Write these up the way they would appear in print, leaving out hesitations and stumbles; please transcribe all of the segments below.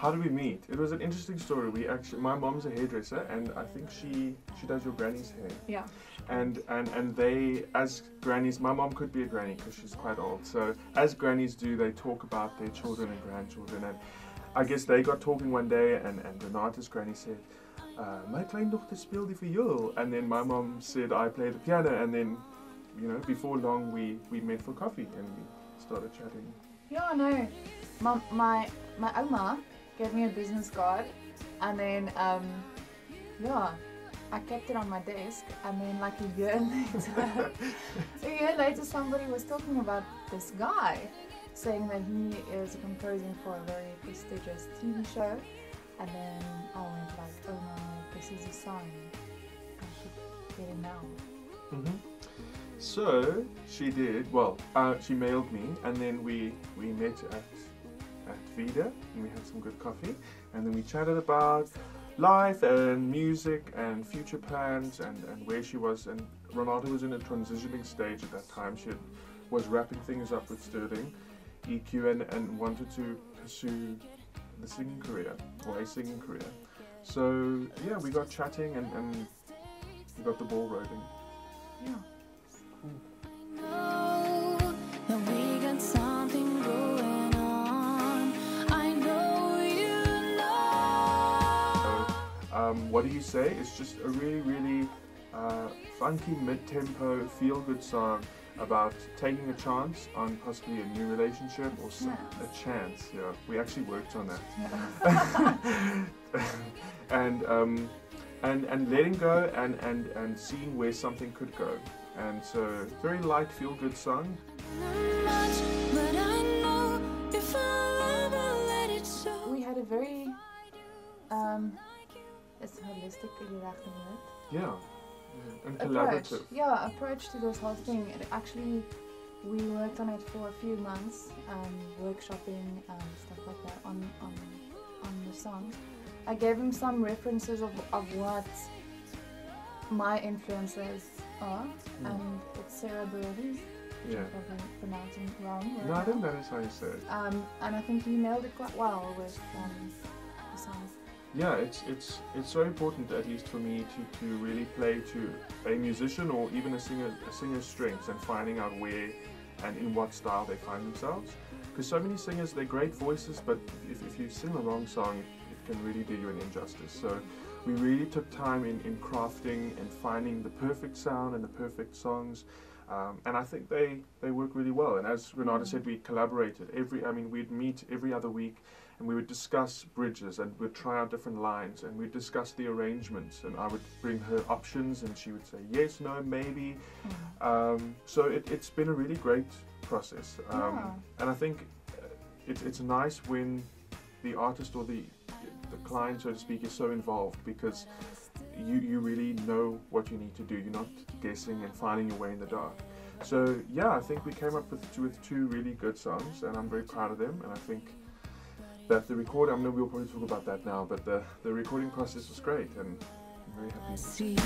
How did we meet? It was an interesting story. My mom's a hairdresser, and I think she does your granny's hair. Yeah. And they, as grannies, my mom could be a granny because she's quite old. So as grannies do, they talk about their children and grandchildren. And I guess they got talking one day, and Renate's granny said, "My kleindochter speelt die viool." And then my mom said, "I play the piano." And then, you know, before long we met for coffee and we started chatting. Yeah, no. My oma gave me a business card, and then yeah, I kept it on my desk, and then like a year later somebody was talking about this guy, saying that he is composing for a very prestigious TV show, and then I went like, oh no, this is a sign, I should get it now. Mm-hmm. So she did, well, she mailed me, and then we met at Vida, and we had some good coffee, and then we chatted about life and music and future plans and where she was. And Renate was in a transitioning stage at that time. She was wrapping things up with Sterling EQ and wanted to pursue the singing career, or a singing career. So yeah, we got chatting and we got the ball rolling. Yeah. What do you say? It's just a really funky mid-tempo, feel-good song about taking a chance on possibly a new relationship or a chance. Yeah, we actually worked on that. Yeah. and letting go and seeing where something could go. And so, very light, feel-good song. We had a very it's holistic, yeah, and collaborative. Approach to this whole thing. We worked on it for a few months, workshopping, stuff like that on the songs. I gave him some references of what my influences are, and it's Sarah Bareilles, which I'm probably pronouncing wrong. No, I think that is how you say it. And I think he nailed it quite well with the songs. Yeah, it's so important, at least for me, to really play to a musician or even a singer's strengths and finding out where and in what style they find themselves. Because so many singers, they're great voices, but if you sing the wrong song, it can really do you an injustice. So we really took time in crafting and finding the perfect sound and the perfect songs. And I think they work really well. And as Renate said, we collaborated. We'd meet every other week, and we would discuss bridges, and we'd try out different lines, and we'd discuss the arrangements, and I would bring her options, and she would say yes, no, maybe. So it's been a really great process. And I think it's nice when the artist or the client, so to speak, is so involved, because you really know what you need to do. You're not guessing and finding your way in the dark. So yeah, I think we came up with two really good songs, and I'm very proud of them. And I think that the recording, we'll probably talk about that now, but the recording process was great, and I'm very happy.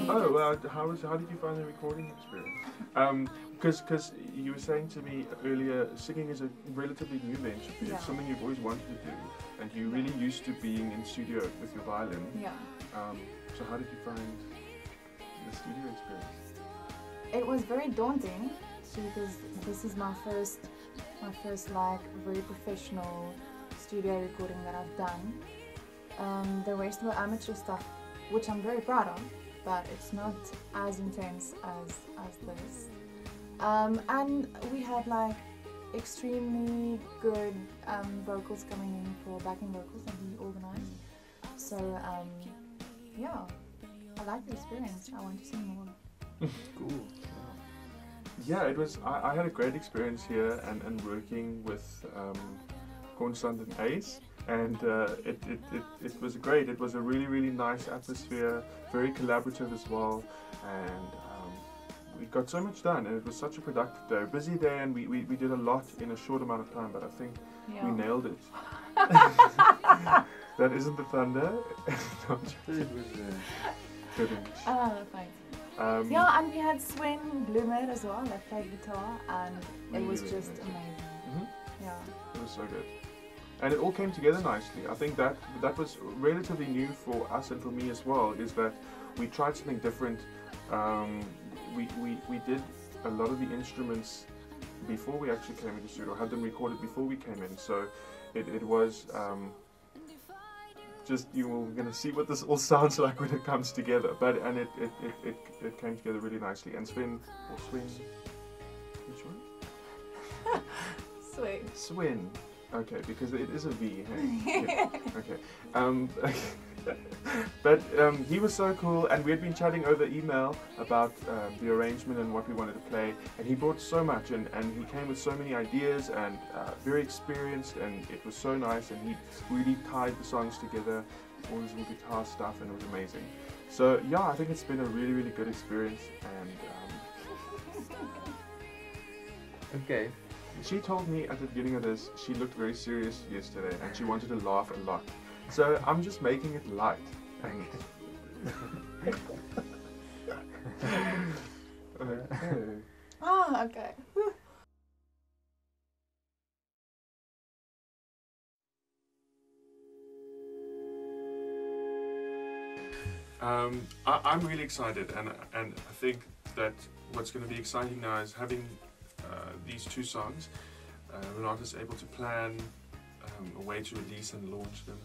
Oh, how did you find the recording experience? Because you were saying to me earlier, singing is a relatively new venture for you. It's something you've always wanted to do, and you're really used to being in studio with your violin. Yeah. So how did you find the studio experience? It was very daunting, because this is my first like very professional studio recording that I've done. The rest were amateur stuff, which I'm very proud of, but it's not as intense as this. And we had like extremely good vocals coming in for backing vocals that we organized. So yeah, I like the experience. I want to sing more. Cool. Yeah, it was. I had a great experience here and working with Constant and Ace, and it was great. It was a really nice atmosphere, very collaborative as well, and we got so much done, and it was such a productive day, busy day, and we did a lot in a short amount of time, but I think we nailed it. That isn't the thunder. Not sure it was good. Thanks. Yeah, and we had Sven Bloomer as well that played guitar, and it was really just amazing. Yeah. It was so good. And it all came together nicely. I think that was relatively new for us and for me as well, is that we tried something different. We did a lot of the instruments before we actually came into the studio, had them recorded before we came in, so it was just, you're going to see what this all sounds like when it comes together, and it came together really nicely. And Sven, which one? Swin. Okay, because it is a V, hey? Yeah. Okay. But he was so cool, and we had been chatting over email about the arrangement and what we wanted to play, and he brought so much, and he came with so many ideas, and very experienced, and it was so nice, and he really tied the songs together, all his little guitar stuff, and it was amazing. So yeah, I think it's been a really, really good experience, and Okay. she told me at the beginning of this, she looked very serious yesterday, and she wanted to laugh a lot. So I'm just making it light. Okay. Oh, okay. I'm really excited, and I think that what's going to be exciting now is having these two songs. Renate is able to plan a way to release and launch them,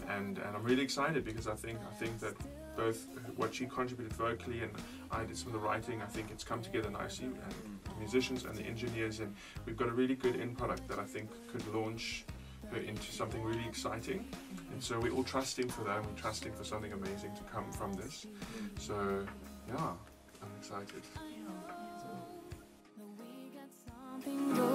and I'm really excited because I think that both what she contributed vocally and I did some of the writing, I think it's come together nicely, and the musicians and the engineers, and we've got a really good end product that I think could launch her into something really exciting. And so we're all trusting for that, and we're trusting for something amazing to come from this. So yeah, I'm excited. Go